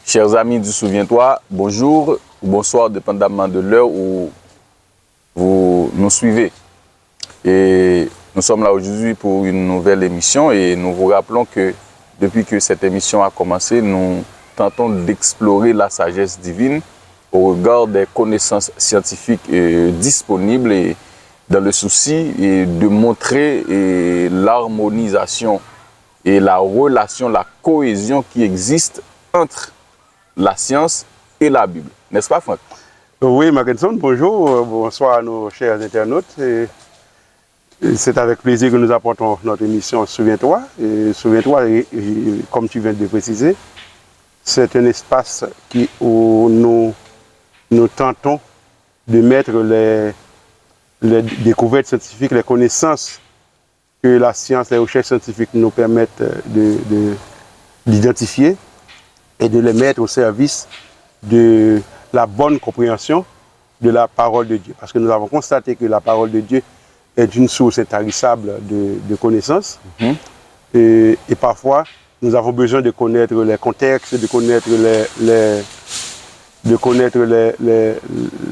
Chers amis du Souviens-toi, bonjour ou bonsoir, dépendamment de l'heure où vous nous suivez. Et nous sommes là aujourd'hui pour une nouvelle émission et nous vous rappelons que depuis que cette émission a commencé, nous tentons d'explorer la sagesse divine au regard des connaissances scientifiques disponibles et dans le souci de montrer l'harmonisation et la relation, la cohésion qui existe entre la science et la Bible. N'est-ce pas, Franck? Oui, Mackinson, bonjour, bonsoir à nos chers internautes. C'est avec plaisir que nous apportons notre émission Souviens-toi. Souviens-toi, comme tu viens de le préciser, c'est un espace où nous tentons de mettre les découvertes scientifiques, les connaissances que la science, les recherches scientifiques nous permettent d'identifier et de les mettre au service de la bonne compréhension de la parole de Dieu. Parce que nous avons constaté que la parole de Dieu est une source intarissable de connaissances. Et parfois, nous avons besoin de connaître les contextes, de connaître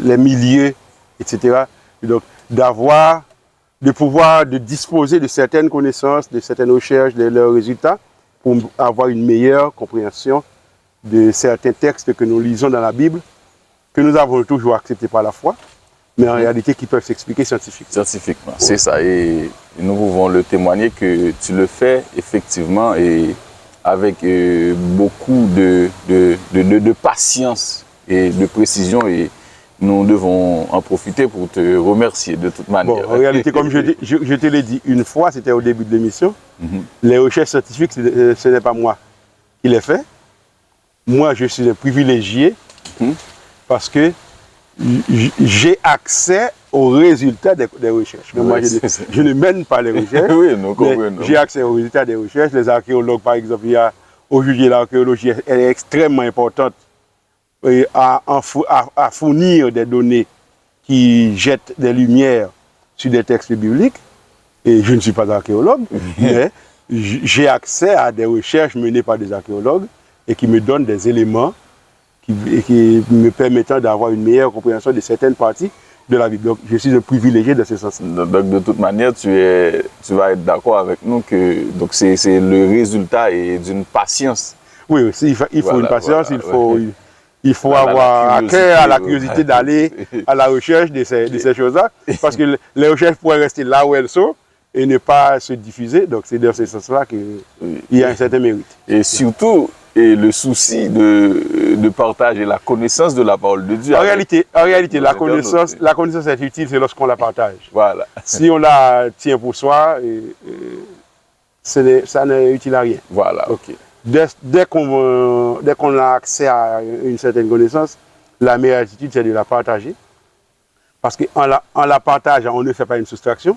les milieux, etc. Et donc, de disposer de certaines connaissances, de certaines recherches, de leurs résultats, pour avoir une meilleure compréhension de certains textes que nous lisons dans la Bible, que nous avons toujours acceptés par la foi, mais en réalité qui peuvent s'expliquer scientifiquement. Scientifiquement, c'est ça. Et nous pouvons le témoigner que tu le fais effectivement et avec beaucoup de patience et de précision. Et nous devons en profiter pour te remercier de toute manière. Bon, en réalité, comme je te l'ai dit une fois, c'était au début de l'émission, les recherches scientifiques, ce n'est pas moi qui les fais. Moi, je suis un privilégié parce que j'ai accès aux résultats des recherches. Mais moi, je ne mène pas les recherches. Oui, nous comprenons. J'ai accès aux résultats des recherches. Les archéologues, par exemple, aujourd'hui, l'archéologie elle est extrêmement importante à fournir des données qui jettent des lumières sur des textes bibliques. Et je ne suis pas archéologue, mais j'ai accès à des recherches menées par des archéologues et qui me donnent des éléments qui me permettent d'avoir une meilleure compréhension de certaines parties de la Bible. Donc, je suis un privilégié de ce sens. Donc, de toute manière, tu vas être d'accord avec nous que c'est le résultat d'une patience. Oui, il faut une patience, il faut avoir à cœur, à la curiosité d'aller à la recherche de ces choses-là, parce que les recherches pourraient rester là où elles sont et ne pas se diffuser. Donc, c'est dans ce sens-là qu'il y a un certain mérite. Et surtout, le souci de partager la connaissance de la parole de Dieu. En réalité, la connaissance est utile, c'est lorsqu'on la partage. Voilà. Si on la tient pour soi, ça n'est utile à rien. Voilà, ok. Dès qu'on a accès à une certaine connaissance, la meilleure attitude, c'est de la partager. Parce qu'en la partageant, on ne fait pas une soustraction.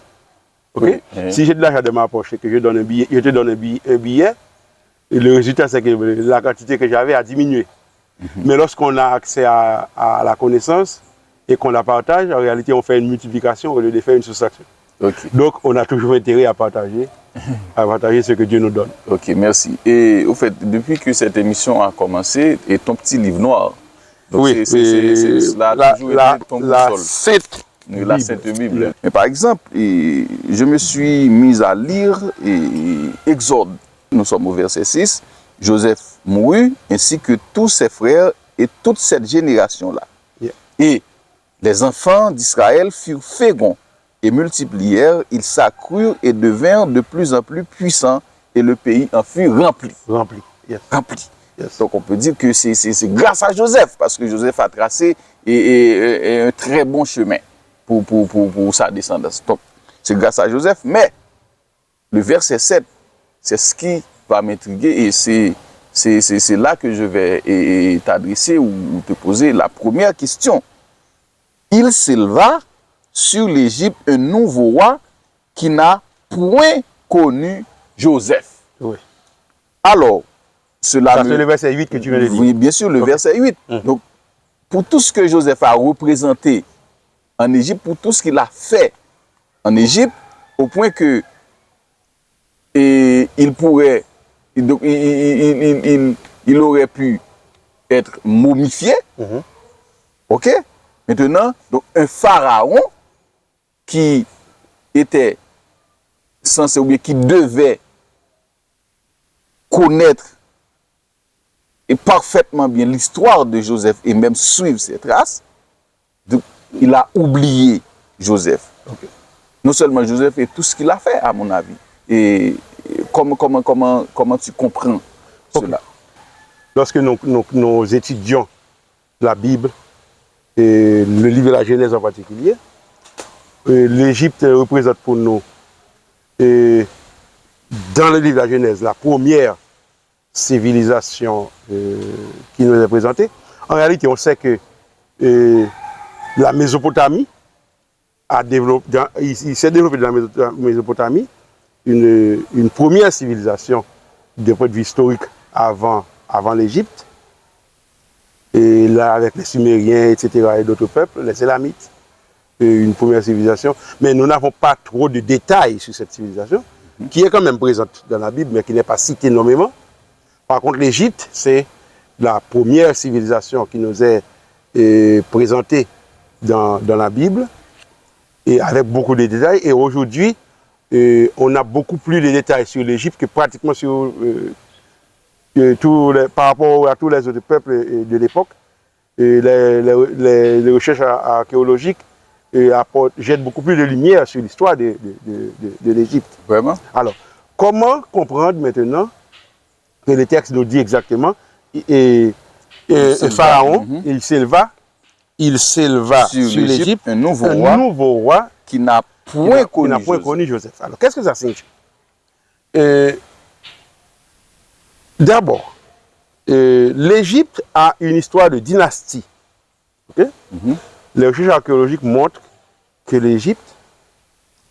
Okay? Oui. Si j'ai de l'argent de ma poche et que je te donne un billet, et le résultat, c'est que la quantité que j'avais a diminué. Mais lorsqu'on a accès à la connaissance et qu'on la partage, en réalité, on fait une multiplication au lieu de faire une soustraction. Okay. Donc, on a toujours intérêt à partager ce que Dieu nous donne. Ok, merci. Et au fait, depuis que cette émission a commencé, et ton petit livre noir, donc oui, la Sainte Bible. Mais par exemple, je me suis mis à lire Exode. Nous sommes au verset 6. Joseph mourut, ainsi que tous ses frères et toute cette génération-là. Yeah. Et les enfants d'Israël furent féconds et multiplièrent, ils s'accrurent et devinrent de plus en plus puissants, et le pays en fut rempli. Yes. Rempli. Yes. Donc on peut dire que c'est grâce à Joseph, parce que Joseph a tracé un très bon chemin pour sa descendance. Donc c'est grâce à Joseph, mais le verset 7, c'est ce qui va m'intriguer et c'est là que je vais t'adresser ou te poser la première question. Il s'éleva sur l'Égypte un nouveau roi qui n'a point connu Joseph. Oui. Alors, cela c'est le verset 8 que tu viens de dire. Oui, bien sûr, le verset 8. Donc, pour tout ce que Joseph a représenté en Égypte, pour tout ce qu'il a fait en Égypte, au point que il aurait pu être momifié. OK? Maintenant, donc un pharaon qui était censé ou bien qui devait connaître et parfaitement bien l'histoire de Joseph et même suivre ses traces, donc, il a oublié Joseph. Okay. Non seulement Joseph et tout ce qu'il a fait, à mon avis. Et comment tu comprends cela? Lorsque nous étudions la Bible, et le livre de la Genèse en particulier, l'Égypte représente pour nous, dans le livre de la Genèse, la première civilisation qui nous est présentée. En réalité, on sait que la Mésopotamie il s'est développé dans la Mésopotamie une première civilisation de point de vue historique avant l'Égypte. Et là, avec les Sumériens, etc., et d'autres peuples, les Élamites, une première civilisation. Mais nous n'avons pas trop de détails sur cette civilisation, qui est quand même présente dans la Bible, mais qui n'est pas citée nommément. Par contre, l'Égypte, c'est la première civilisation qui nous est présentée dans la Bible, et avec beaucoup de détails. Et aujourd'hui, on a beaucoup plus de détails sur l'Égypte que pratiquement sur... par rapport à tous les autres peuples de l'époque, les recherches archéologiques jettent beaucoup plus de lumière sur l'histoire de l'Égypte. Vraiment? Alors, comment comprendre maintenant que le texte nous dit exactement, Pharaon, il s'éleva sur l'Égypte, un nouveau roi qui n'a point connu Joseph. Alors, qu'est-ce que ça signifie? D'abord, l'Égypte a une histoire de dynastie. Okay? Les recherches archéologiques montrent que l'Égypte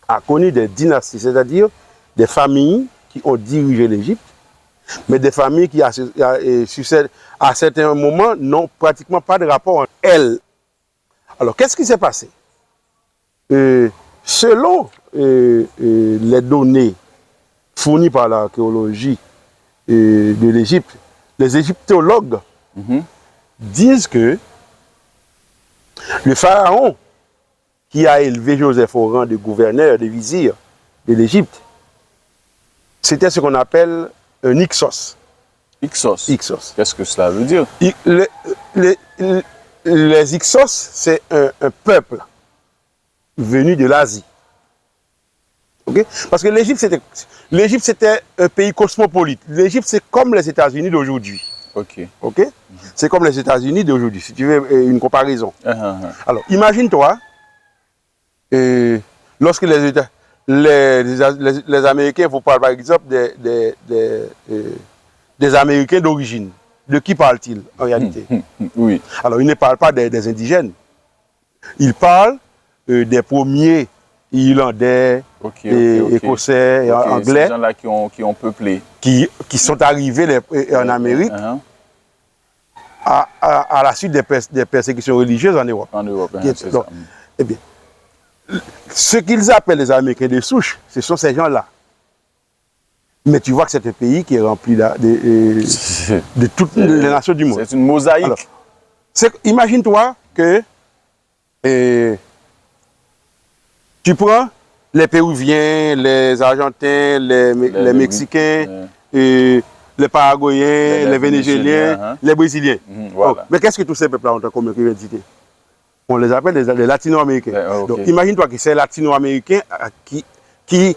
a connu des dynasties, c'est-à-dire des familles qui ont dirigé l'Égypte, mais des familles qui, à certains moments, n'ont pratiquement pas de rapport entre elles. Alors, qu'est-ce qui s'est passé? Selon les données fournies par l'archéologie de l'Égypte, les égyptologues disent que le pharaon qui a élevé Joseph au rang de gouverneur, de vizir de l'Égypte, c'était ce qu'on appelle un Hyksos. Hyksos. Qu'est-ce que cela veut dire? Les Hyksos, c'est un peuple venu de l'Asie. Okay? Parce que l'Égypte, c'était un pays cosmopolite. L'Égypte, c'est comme les États-Unis d'aujourd'hui. Okay. C'est comme les États-Unis d'aujourd'hui, si tu veux une comparaison. Alors, imagine-toi, lorsque les Américains vous parlent par exemple des Américains d'origine. De qui parlent-ils en réalité? Oui. Alors, ils ne parlent pas des indigènes. Ils parlent des premiers Irlandais, Écossais, Anglais. Ces gens-là qui ont peuplé. Qui sont arrivés en Amérique à la suite des persécutions religieuses en Europe. C'est ça. Eh bien, ce qu'ils appellent les Américains de souche, ce sont ces gens-là. Mais tu vois que c'est un pays qui est rempli de toutes les nations du monde. C'est une mosaïque. Imagine-toi que tu prends les Péruviens, les Argentins, les Mexicains, les Paraguayens, les Vénézuéliens, les Brésiliens. Voilà. Mais qu'est-ce que tous ces peuples-là ont en commun comme identité? On les appelle les Latino-Américains. Donc imagine-toi que ces Latino-Américains qui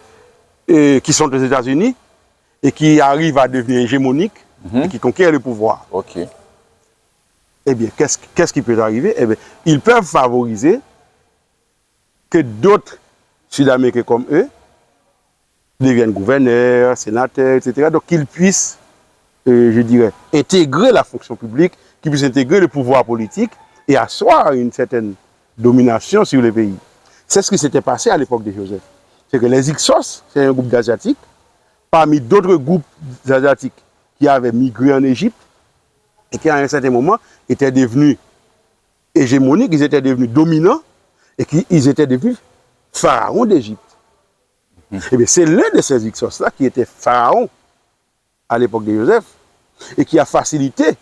sont aux États-Unis et qui arrivent à devenir hégémoniques et qui conquièrent le pouvoir. Eh bien, qu'est-ce qui peut arriver? Eh bien, ils peuvent favoriser que d'autres Sud-Américains comme eux deviennent gouverneurs, sénateurs, etc. Donc qu'ils puissent, je dirais, intégrer la fonction publique, qu'ils puissent intégrer le pouvoir politique et asseoir une certaine domination sur le pays. C'est ce qui s'était passé à l'époque de Joseph. C'est que les Hyksos, c'est un groupe d'Asiatiques, parmi d'autres groupes asiatiques qui avaient migré en Égypte et qui, à un certain moment, étaient devenus hégémoniques, ils étaient devenus dominants et qu'ils étaient devenus pharaons d'Égypte. Et bien, c'est l'un de ces Hyksos-là qui était pharaon à l'époque de Joseph et qui a facilité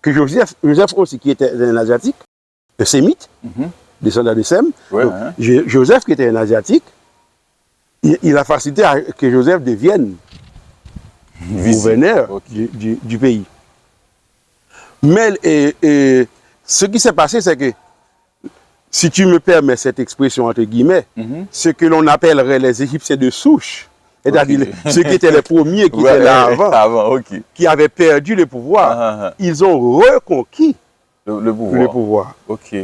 que Joseph aussi, qui était un Asiatique, un Sémite, descendant de Sem, Ouais, donc, hein. Joseph, qui était un Asiatique, il a facilité à que Joseph devienne gouverneur Ok. du pays. Mais ce qui s'est passé, c'est que, si tu me permets cette expression entre guillemets, ce que l'on appellerait les Égyptiens de souche, c'est-à-dire ceux qui étaient les premiers qui étaient là avant, ok. qui avaient perdu le pouvoir, ils ont reconquis Le pouvoir. le pouvoir. Ok.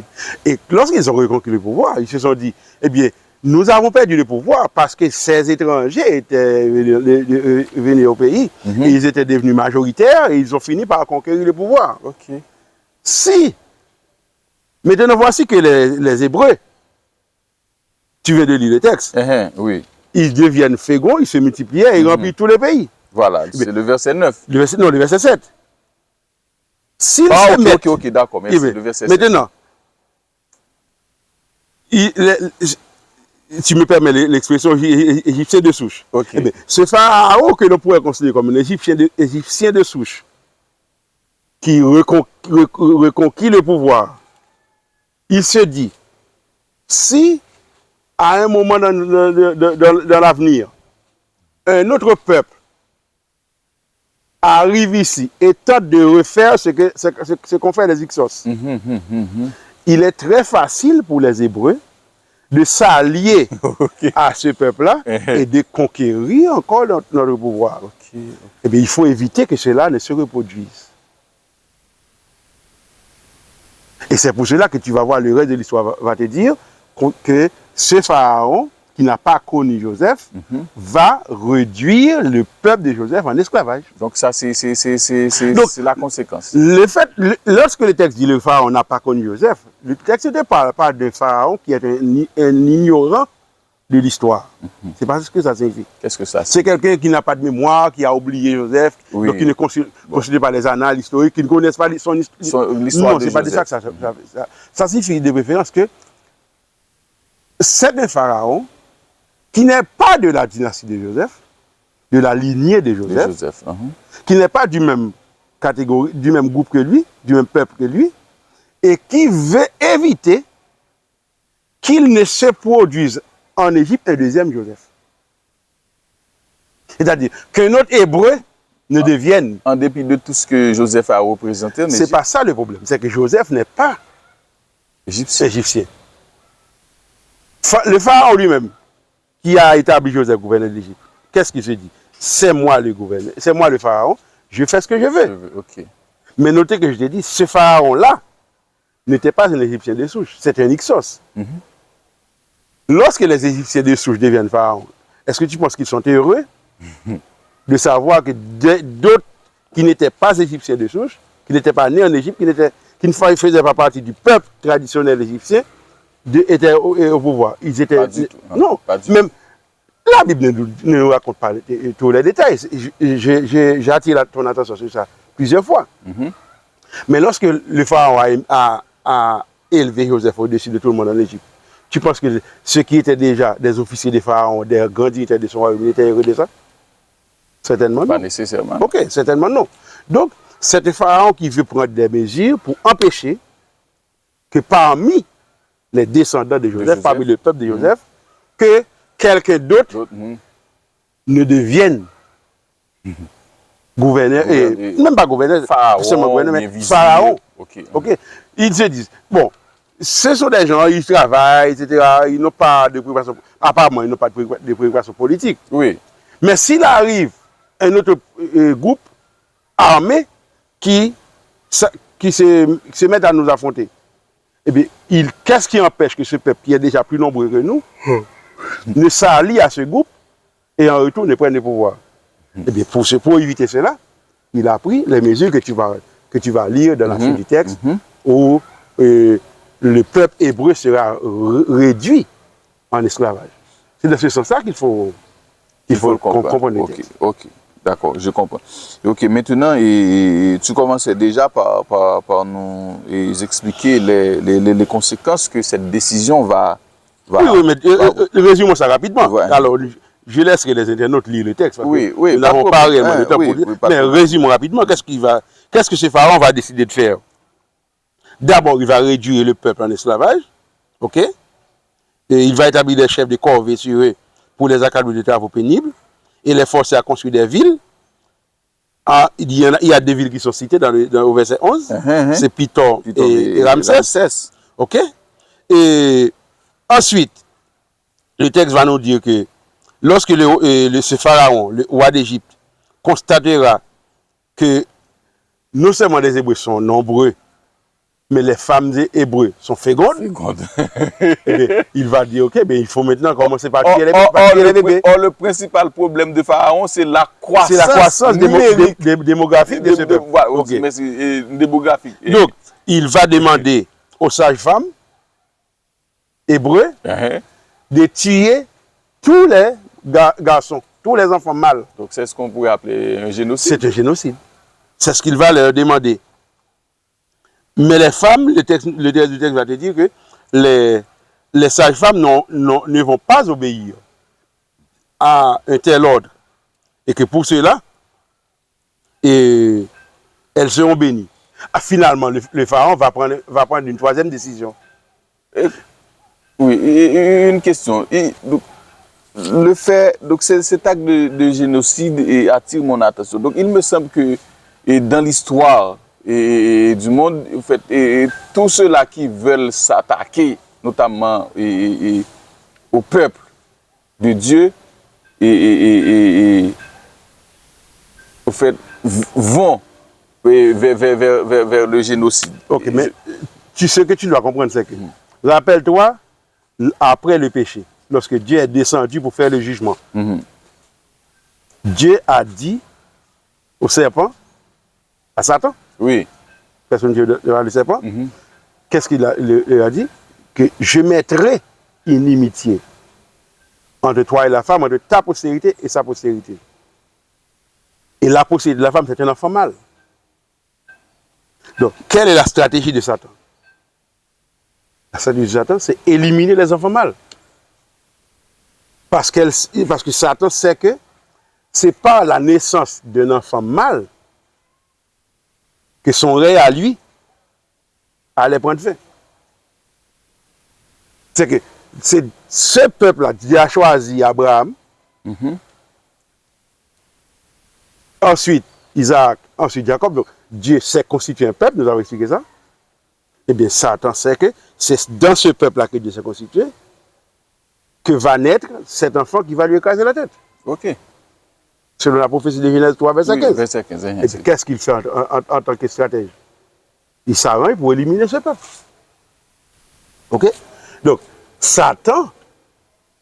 Et lorsqu'ils ont reconquis le pouvoir, ils se sont dit, eh bien, nous avons perdu le pouvoir parce que ces étrangers étaient venus au pays, et ils étaient devenus majoritaires, et ils ont fini par conquérir le pouvoir. Ok. Si, maintenant voici que les Hébreux, tu viens de lire le texte, Oui. ils deviennent féconds, ils se multipliaient, ils remplissent tous les pays. Voilà, c'est le verset 9. Le verset 7. S'ils Ah, se ok, mettent, ok, d'accord, merci. eh bien, Le verset 7. maintenant, tu me permets l'expression égyptien de souche. Ok. Eh bien, ce pharaon que l'on pourrait considérer comme un égyptien de souche, qui reconquit le pouvoir, il se dit, si à un moment dans l'avenir, un autre peuple arrive ici et tente de refaire ce qu'ont fait les Hyksos, il est très facile pour les Hébreux de s'allier à ce peuple-là et de conquérir encore notre pouvoir. Eh bien, il faut éviter que cela ne se reproduise. Et c'est pour cela que tu vas voir le reste de l'histoire va te dire que ce pharaon qui n'a pas connu Joseph va réduire le peuple de Joseph en esclavage. Donc ça, c'est la conséquence. Le fait, lorsque le texte dit le pharaon n'a pas connu Joseph, le texte ne parle pas de pharaon qui est un ignorant de l'histoire. C'est pas ce que ça signifie. Qu'est-ce que ça C'est quelqu'un qui n'a pas de mémoire, qui a oublié Joseph, Oui. donc qui ne considère pas les annales historiques, qui ne connaissent pas son histoire. l'histoire Non, de c'est pas de ça que ça signifie de préférence que c'est un pharaon qui n'est pas de la dynastie de Joseph, de la lignée de Joseph, qui n'est pas du même catégorie, du même groupe que lui, du même peuple que lui, et qui veut éviter qu'il ne se produise en Égypte un deuxième Joseph. C'est-à-dire qu'un autre Hébreu ne devienne. En dépit de tout ce que Joseph a représenté, C'est pas ça le problème. C'est que Joseph n'est pas égyptien. Le pharaon lui-même, qui a établi Joseph gouverneur de l'Égypte, qu'est-ce qu'il se dit? C'est moi le gouverneur, c'est moi le pharaon, je fais ce que je veux. Ok. Mais notez que je t'ai dit, ce pharaon-là n'était pas un Égyptien de souche, c'est un Hyksos. Lorsque les Égyptiens de souche deviennent pharaons, est-ce que tu penses qu'ils sont heureux de savoir que d'autres qui n'étaient pas Égyptiens de souche, qui n'étaient pas nés en Égypte, qui ne faisaient pas partie du peuple traditionnel égyptien, étaient au pouvoir? Ils étaient. Pas du tout. Non, Pas du même la Bible ne nous raconte pas tous les détails. J'ai attiré ton attention sur ça plusieurs fois. Mais lorsque le pharaon a élevé Joseph au-dessus de tout le monde en Égypte, tu penses que ceux qui étaient déjà des officiers des pharaons, des grands dignitaires de son royaume, étaient heureux de ça? Certainement non. Pas nécessairement. Ok, certainement non. Donc, c'est un pharaon qui veut prendre des mesures pour empêcher que parmi les descendants de Joseph, parmi le peuple de Joseph, que quelqu'un d'autre ne devienne gouverneur, et même pas gouverneur, seulement gouverneur, mais pharaon. Ok. Ils se disent, bon, ce sont des gens, ils travaillent, etc. Ils n'ont pas de préoccupation, apparemment, ils n'ont pas de préoccupation politique. Oui. Mais s'il arrive un autre groupe armé qui se met à nous affronter, eh bien, qu'est-ce qui empêche que ce peuple, qui est déjà plus nombreux que nous, ne s'allie à ce groupe et en retour ne prenne le pouvoir? Eh bien, pour éviter cela, il a pris les mesures que tu vas lire dans la suite du texte, où le peuple hébreu sera réduit en esclavage. C'est dans ce sens-là qu'il faut comprendre le texte. Ok, d'accord, je comprends. Ok, maintenant, tu commençais déjà par nous expliquer les conséquences que cette décision va... Oui, mais résumons ça rapidement. Ouais. Alors, je laisserai les internautes lire le texte. Oui. Nous n'avons pas réellement le temps pour dire. Mais résumons rapidement, qu'est-ce qu'est-ce que ce pharaon va décider de faire? D'abord, il va réduire le peuple en esclavage, ok? Et il va établir des chefs de corvée sur eux pour les accabler de travaux pénibles et les forcer à construire des villes. Ah, il y a des villes qui sont citées au verset 11. C'est Python et Ramsès. Ok? Et ensuite, le texte va nous dire que lorsque ce pharaon, le roi d'Égypte, constatera que non seulement les Hébreux sont nombreux, mais les femmes des Hébreux sont fécondes, il va dire, ok, ben il faut maintenant commencer par tuer les bébés. Or, le principal problème de Pharaon, c'est la croissance. C'est la croissance démographique de ce peuple. Okay. Démographique. Donc, il va demander aux sages-femmes hébreux de tuer tous les garçons, tous les enfants mâles. Donc, c'est ce qu'on pourrait appeler un génocide. C'est un génocide. C'est ce qu'il va leur demander. Mais les femmes, le texte du texte va te dire que les sages-femmes ne vont pas obéir à un tel ordre. Et que pour cela, elles seront bénies. Ah, finalement, le pharaon va prendre une troisième décision. Oui, une question. Cet acte de génocide attire mon attention. Donc, il me semble que dans l'histoire du monde, en fait, tous ceux-là qui veulent s'attaquer, notamment au peuple de Dieu, en fait, vont vers le génocide. Ok, mais ce que tu dois comprendre, c'est que, rappelle-toi, après le péché, lorsque Dieu est descendu pour faire le jugement, Dieu a dit au serpent, à Satan, oui, personne Dieu devant le serpent, qu'est-ce qu'il a dit? Que je mettrai inimitié entre toi et la femme, entre ta postérité et sa postérité. Et la postérité de la femme, c'est un enfant mâle. Donc, quelle est la stratégie de Satan? La stratégie de Satan, c'est éliminer les enfants mâles. Parce que Satan sait que c'est par la naissance d'un enfant mâle que son règne à lui allait prendre fin. C'est que c'est ce peuple-là qui a choisi Abraham, ensuite Isaac, ensuite Jacob. Donc Dieu s'est constitué un peuple, nous avons expliqué ça. Eh bien, Satan sait que c'est dans ce peuple-là que Dieu s'est constitué que va naître cet enfant qui va lui écraser la tête. Ok. Selon la prophétie de Genèse 3, verset 15. Verset 15. Et puis, qu'est-ce qu'il fait en tant que stratège? Il s'arrange pour éliminer ce peuple. Ok? Donc, Satan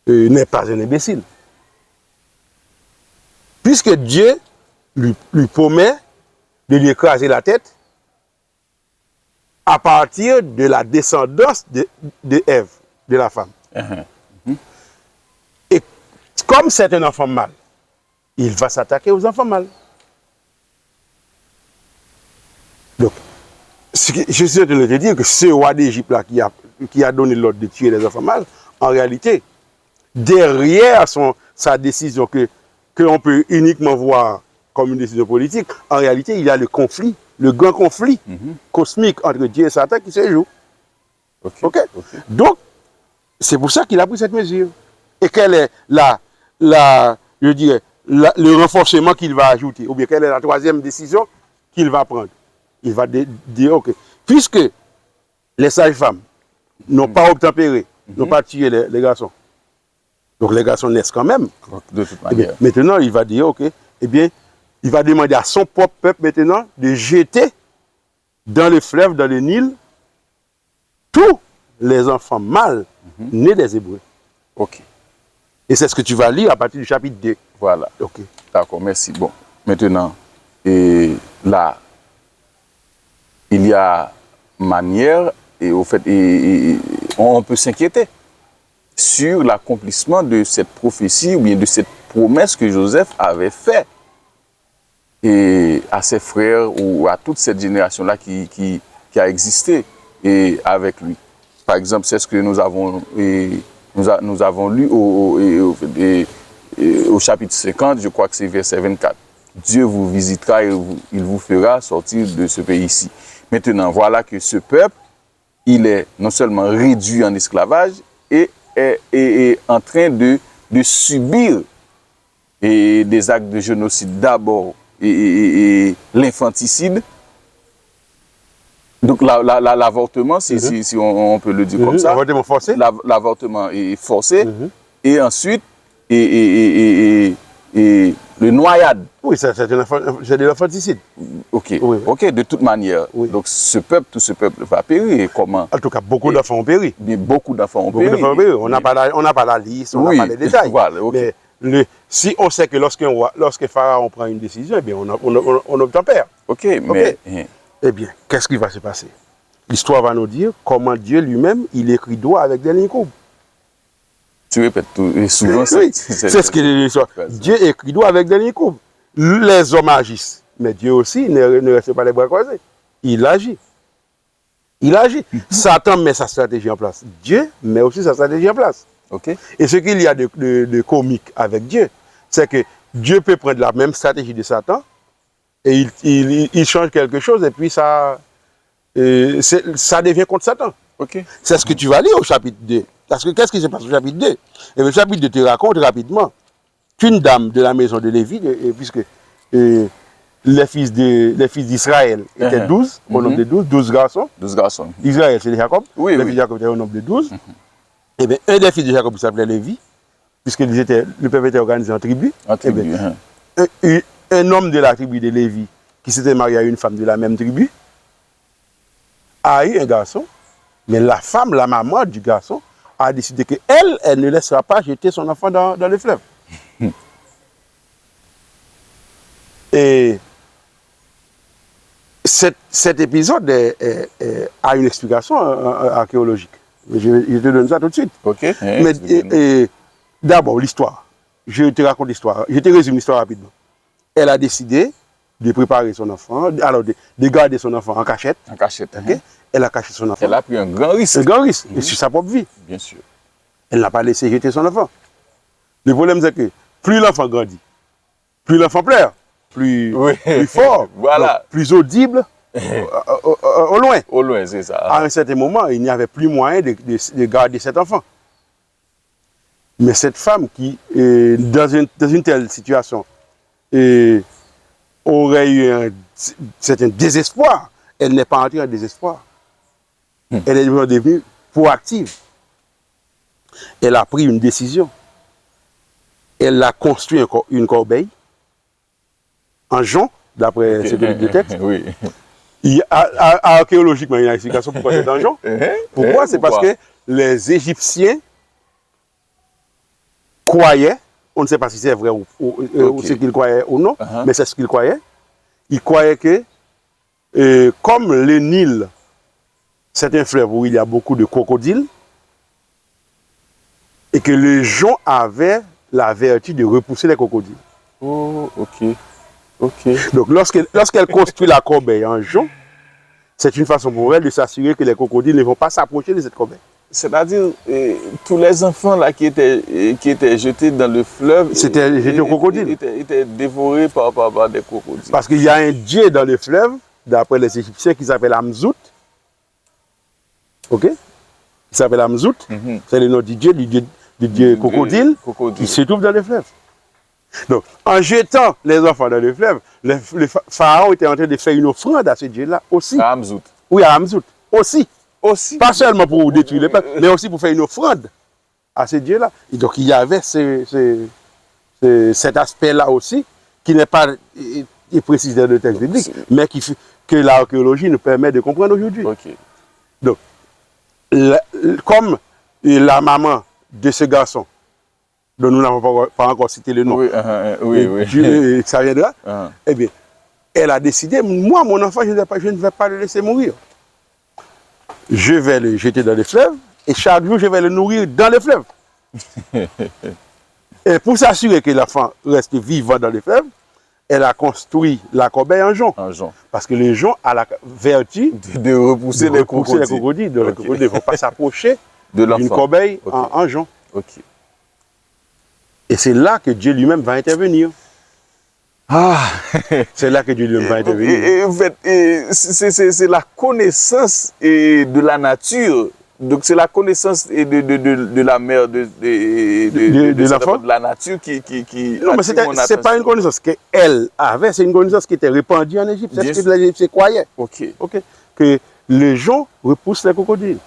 n'est pas un imbécile. Puisque Dieu lui promet de lui écraser la tête à partir de la descendance de Ève, de la femme. Et comme c'est un enfant mâle, il va s'attaquer aux enfants mâles. Donc, je suis en train de te dire que ce roi d'Égypte-là qui a donné l'ordre de tuer les enfants mâles, en réalité, derrière sa décision que l'on peut uniquement voir comme une décision politique, en réalité, il y a le conflit, le grand conflit cosmique entre Dieu et Satan qui se joue. Ok? Donc, c'est pour ça qu'il a pris cette mesure. Et quelle est je dirais, le renforcement qu'il va ajouter, ou bien quelle est la troisième décision qu'il va prendre? Il va dire, ok, puisque les sages-femmes n'ont pas obtempéré, n'ont pas tué les garçons, donc les garçons naissent quand même. De toute Eh bien, manière. maintenant, il va dire, ok, eh bien, il va demander à son propre peuple maintenant de jeter dans le fleuve, dans le Nil, tous les enfants mâles nés des Hébreux. Ok. Et c'est ce que tu vas lire à partir du chapitre 2. Voilà. Ok. D'accord, merci. Bon, maintenant, là, il y a manière, et au fait, on peut s'inquiéter sur l'accomplissement de cette prophétie ou bien de cette promesse que Joseph avait faite à ses frères ou à toute cette génération-là qui a existé avec lui. Par exemple, c'est ce que nous avons lu au chapitre 50, je crois que c'est verset 24. Dieu vous visitera et il vous fera sortir de ce pays-ci. Maintenant, voilà que ce peuple, il est non seulement réduit en esclavage et est en train de subir des actes de génocide d'abord et l'infanticide. Donc l'avortement, si on peut le dire comme ça. L'avortement forcé. L'avortement est forcé. Et ensuite, et le noyade. Oui, c'est de l'infanticide. Ok, ok, de toute manière. Oui. Donc tout ce peuple va périr. Et comment? En tout cas, beaucoup d'enfants ont péri. Mais beaucoup d'enfants ont péri. On n'a pas la liste, on n'a pas les détails. Voilà, okay. Mais si on sait que lorsque Pharaon prend une décision, eh bien, on obtempère. Ok, mais... Eh bien, qu'est-ce qui va se passer? L'histoire va nous dire comment Dieu lui-même, il écrit droit avec des lignes courbes. Tu répètes tout, et souvent c'est ce qu'il dit l'histoire. Dieu écrit droit avec des lignes courbes. Les hommes agissent, mais Dieu aussi ne reste pas les bras croisés. Il agit. Il agit. Satan met sa stratégie en place. Dieu met aussi sa stratégie en place. Okay. Et ce qu'il y a de comique avec Dieu, c'est que Dieu peut prendre la même stratégie de Satan et il change quelque chose et puis ça devient contre Satan. Okay. C'est ce que tu vas lire au chapitre 2. Parce que qu'est-ce qui se passe au chapitre 2? Et le chapitre 2 te raconte rapidement qu'une dame de la maison de Lévi, puisque les fils d'Israël étaient 12, au nombre de 12 garçons. 12 garçons. Israël, c'est Jacob. Oui, les fils de Jacob étaient au nombre de 12. Et bien, un des fils de Jacob s'appelait Lévi, puisque le peuple était organisé en tribus. Un homme de la tribu de Lévi, qui s'était marié à une femme de la même tribu, a eu un garçon, mais la femme, la maman du garçon, a décidé qu'elle ne laissera pas jeter son enfant dans le fleuve. Et cet épisode a une explication archéologique. Je te donne ça tout de suite. Okay. Mais d'abord, l'histoire. Je te raconte l'histoire. Je te résume l'histoire rapidement. Elle a décidé de préparer son enfant, alors de garder son enfant en cachette. En cachette. Okay? Elle a caché son enfant. Elle a pris un grand risque. Un grand risque, sur sa propre vie. Bien sûr. Elle n'a pas laissé jeter son enfant. Le problème, c'est que plus l'enfant grandit, plus l'enfant pleure, plus fort, voilà. Donc, plus audible, au loin. Au loin, c'est ça. À un certain moment, il n'y avait plus moyen de garder cet enfant. Mais cette femme qui, dans une telle situation, aurait eu un certain désespoir, elle n'est pas entrée en désespoir. Elle est devenue proactive. Elle a pris une décision. Elle a construit une corbeille en jonc, d'après ce que dit le texte. Oui. Archéologiquement, il y a une explication pourquoi c'est en jonc. Pourquoi? C'est parce que les Égyptiens croyaient, on ne sait pas si c'est vrai ou ce qu'ils croyaient ou non, mais c'est ce qu'ils croyaient. Ils croyaient que, comme le Nil, c'est un fleuve où il y a beaucoup de crocodiles, et que le jonc avait la vertu de repousser les crocodiles. Oh, ok. Ok. Donc, lorsqu'elle construit la corbeille en jonc, c'est une façon pour elle de s'assurer que les crocodiles ne vont pas s'approcher de cette corbeille. C'est-à-dire, tous les enfants là qui étaient jetés dans le fleuve, c'était jetés aux crocodiles. Étaient dévorés par des crocodiles. Parce qu'il y a un dieu dans le fleuve, d'après les Égyptiens, qui s'appelle Amzout. Ok? Qui s'appelle Amzout. C'est le nom du dieu crocodile, qui se trouve dans le fleuve. Donc, en jetant les enfants dans le fleuve, le pharaon était en train de faire une offrande à ce dieu-là aussi. À Amzout. Oui, à Amzout. Aussi. Pas seulement pour détruire le peuple, mais aussi pour faire une offrande à ce dieu-là. Et donc, il y avait cet aspect-là aussi, qui n'est pas précisé dans le texte biblique, mais que l'archéologie nous permet de comprendre aujourd'hui. Okay. Donc, comme la maman de ce garçon, dont nous n'avons pas encore cité le nom, oui. Ça viendra, eh bien, elle a décidé, moi, mon enfant, je ne vais pas le laisser mourir. Je vais le jeter dans le fleuve, et chaque jour, je vais le nourrir dans le fleuve. Et pour s'assurer que l'enfant reste vivant dans le fleuve, elle a construit la corbeille en jonc. Parce que le jonc a la vertu de repousser les crocodiles. Donc, les crocodiles ne vont pas s'approcher d'une corbeille en jonc. Okay. Et c'est là que Dieu lui-même va intervenir. Ah, C'est là que Dieu va intervenir. et en fait, c'est la connaissance de la nature. Donc c'est la connaissance de la mère, de l'enfant, de la nature qui non, mais c'est pas une connaissance qu'elle avait, c'est une connaissance qui était répandue en Égypte. C'est ce que les Égyptiens croyaient. Ok. Que les gens repoussent les crocodiles.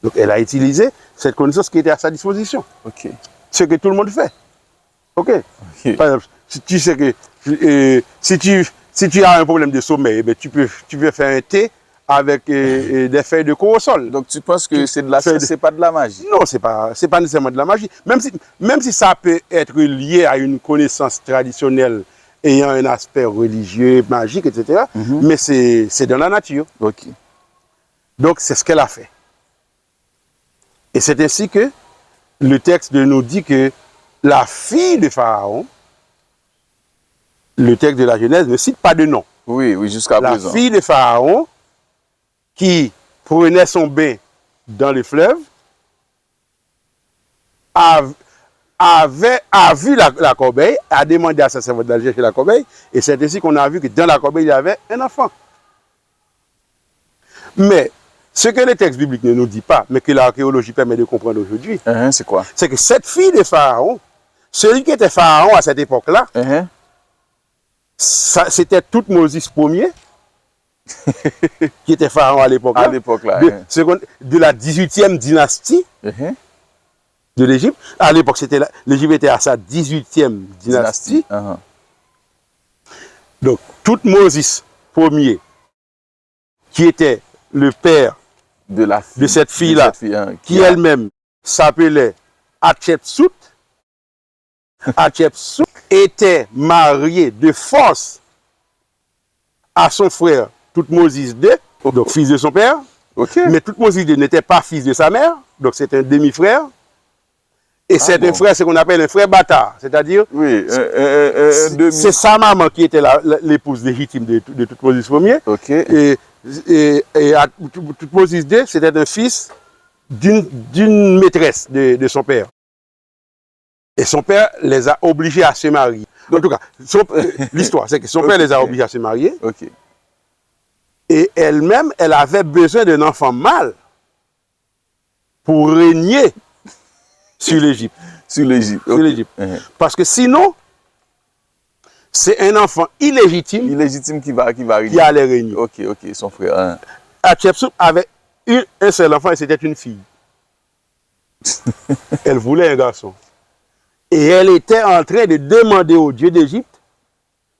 Donc elle a utilisé cette connaissance qui était à sa disposition. Ok. Ce que tout le monde fait. Ok. Par exemple, si tu sais que si tu as un problème de sommeil, eh bien, tu peux faire un thé avec des feuilles de corosol. Donc tu penses que c'est de la science, c'est pas de la magie? Non, c'est pas nécessairement de la magie. Même si ça peut être lié à une connaissance traditionnelle ayant un aspect religieux, magique, etc. Mais c'est dans la nature. Ok. Donc c'est ce qu'elle a fait. Et c'est ainsi que le texte nous dit que la fille de Pharaon, le texte de la Genèse ne cite pas de nom. Oui, jusqu'à présent. La fille de Pharaon qui prenait son bain dans le fleuve a vu la corbeille, a demandé à sa servante d'aller chercher la corbeille, et c'est ainsi qu'on a vu que dans la corbeille, il y avait un enfant. Mais ce que le texte biblique ne nous dit pas, mais que l'archéologie permet de comprendre aujourd'hui, c'est quoi? C'est que cette fille de Pharaon, celui qui était Pharaon à cette époque-là, c'était Toutmosis Ier, qui était Pharaon à l'époque-là. De la 18e dynastie de l'Égypte. À l'époque, l'Égypte était à sa 18e dynastie. Donc, Toutmosis Ier, qui était le père de cette fille-là, qui elle-même s'appelait Hatshepsut. Hatshepsut était mariée de force à son frère Toutmosis II, donc fils de son père. Mais Toutmosis II n'était pas fils de sa mère, donc c'est un demi-frère. Et c'est un frère, ce qu'on appelle un frère bâtard, c'est-à-dire, c'est sa maman qui était l'épouse légitime de Toutmosis Ier. Et Toutmosis II, c'était un fils d'une maîtresse de son père. Et son père les a obligés à se marier. En tout cas, l'histoire, c'est que son père les a obligés à se marier. Et elle-même, elle avait besoin d'un enfant mâle pour régner sur l'Égypte. Sur l'Égypte. Parce que sinon, c'est un enfant illégitime qui va qui allait régner. Ok, son frère. Hatshepsut avait un seul enfant et c'était une fille. Elle voulait un garçon. Et elle était en train de demander au Dieu d'Égypte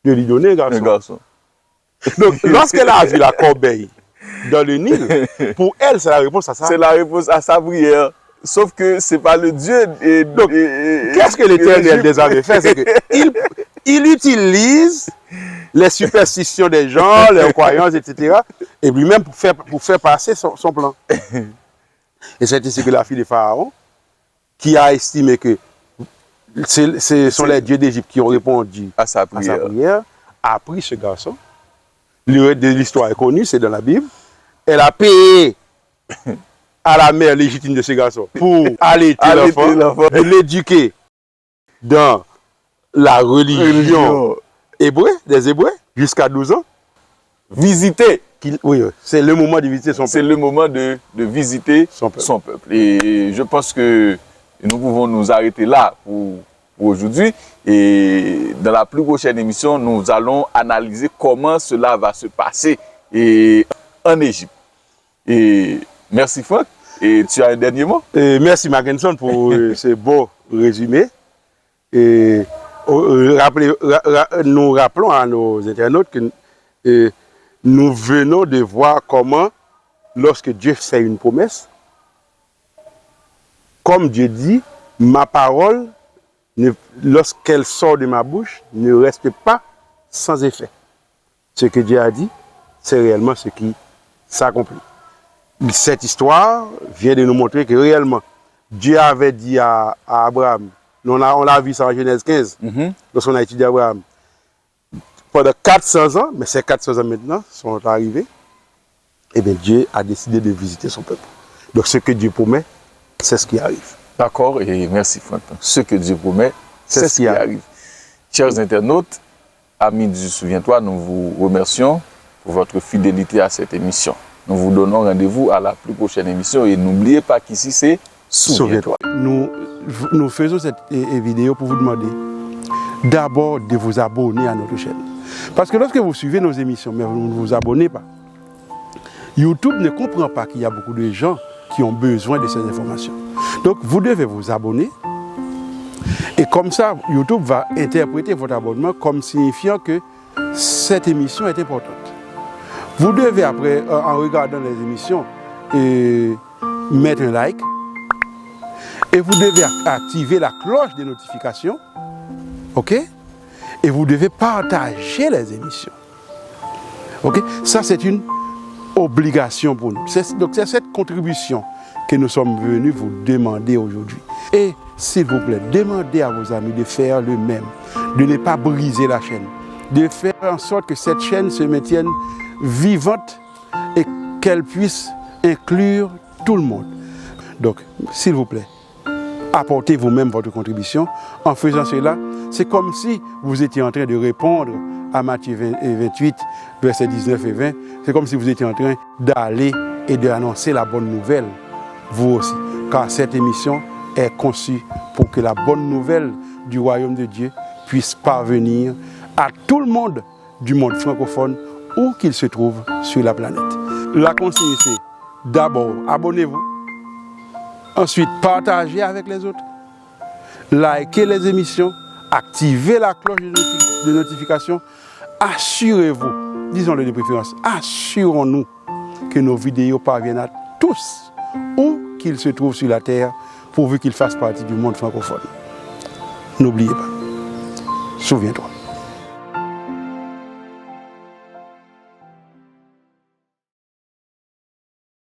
de lui donner un garçon. Donc, lorsqu'elle a vu la corbeille dans le Nil, pour elle, c'est la réponse à ça. C'est la réponse à sa prière. Sauf que ce n'est pas le Dieu. Donc, qu'est-ce que l'Éternel des armées fait? C'est qu'il utilise les superstitions des gens, leurs croyances, etc. Et lui-même pour faire passer son plan. Et c'est ainsi que la fille de Pharaon, qui a estimé que ce sont les dieux d'Égypte qui ont répondu à sa prière, a pris ce garçon. L'histoire est connue, c'est dans la Bible. Elle a payé à la mère légitime de ce garçon pour allaiter l'enfant, l'éduquer dans la religion des Hébreux jusqu'à 12 ans. Visiter. Oui, c'est le moment de visiter son peuple. C'est le moment de visiter son peuple. Et je pense que nous pouvons nous arrêter là pour aujourd'hui. Et dans la plus prochaine émission, nous allons analyser comment cela va se passer en Égypte. Et merci Franck. Et tu as un dernier mot? Merci Mackinson pour ce beau résumé. Et nous rappelons à nos internautes que nous venons de voir comment, lorsque Dieu fait une promesse, comme Dieu dit, ma parole, lorsqu'elle sort de ma bouche, ne reste pas sans effet. Ce que Dieu a dit, c'est réellement ce qui s'accomplit. Cette histoire vient de nous montrer que réellement, Dieu avait dit à Abraham, on l'a vu ça en Genèse 15, lorsqu'on a étudié Abraham, pendant 400 ans, mais ces 400 ans maintenant sont arrivés, et bien Dieu a décidé de visiter son peuple. Donc ce que Dieu promet, c'est ce qui arrive. D'accord, et merci Franck. Ce que Dieu promet, c'est ce qui arrive. Chers internautes, amis du Souviens-toi, nous vous remercions pour votre fidélité à cette émission. Nous vous donnons rendez-vous à la plus prochaine émission et n'oubliez pas qu'ici c'est Souviens-toi. Nous faisons cette vidéo pour vous demander d'abord de vous abonner à notre chaîne. Parce que lorsque vous suivez nos émissions, mais vous ne vous abonnez pas, YouTube ne comprend pas qu'il y a beaucoup de gens qui ont besoin de ces informations. Donc vous devez vous abonner et comme ça, YouTube va interpréter votre abonnement comme signifiant que cette émission est importante. Vous devez après, en regardant les émissions, mettre un like et vous devez activer la cloche des notifications, ok? Et vous devez partager les émissions, ok? Ça c'est une obligation pour nous. Donc c'est cette contribution que nous sommes venus vous demander aujourd'hui. Et s'il vous plaît, demandez à vos amis de faire le même, de ne pas briser la chaîne, de faire en sorte que cette chaîne se maintienne vivante et qu'elle puisse inclure tout le monde. Donc, s'il vous plaît, apportez vous-même votre contribution. En faisant cela, c'est comme si vous étiez en train de répondre à Matthieu 28, versets 19 et 20. C'est comme si vous étiez en train d'aller et d'annoncer la bonne nouvelle, vous aussi. Car cette émission est conçue pour que la bonne nouvelle du royaume de Dieu puisse parvenir à tout le monde du monde francophone, où qu'il se trouve sur la planète. La consigne, c'est d'abord, abonnez-vous. Ensuite, partagez avec les autres. Likez les émissions. Activez la cloche de notification. Assurez-vous, disons-le de préférence, assurons-nous que nos vidéos parviennent à tous, où qu'ils se trouvent sur la terre, pourvu qu'ils fassent partie du monde francophone. N'oubliez pas, souviens-toi.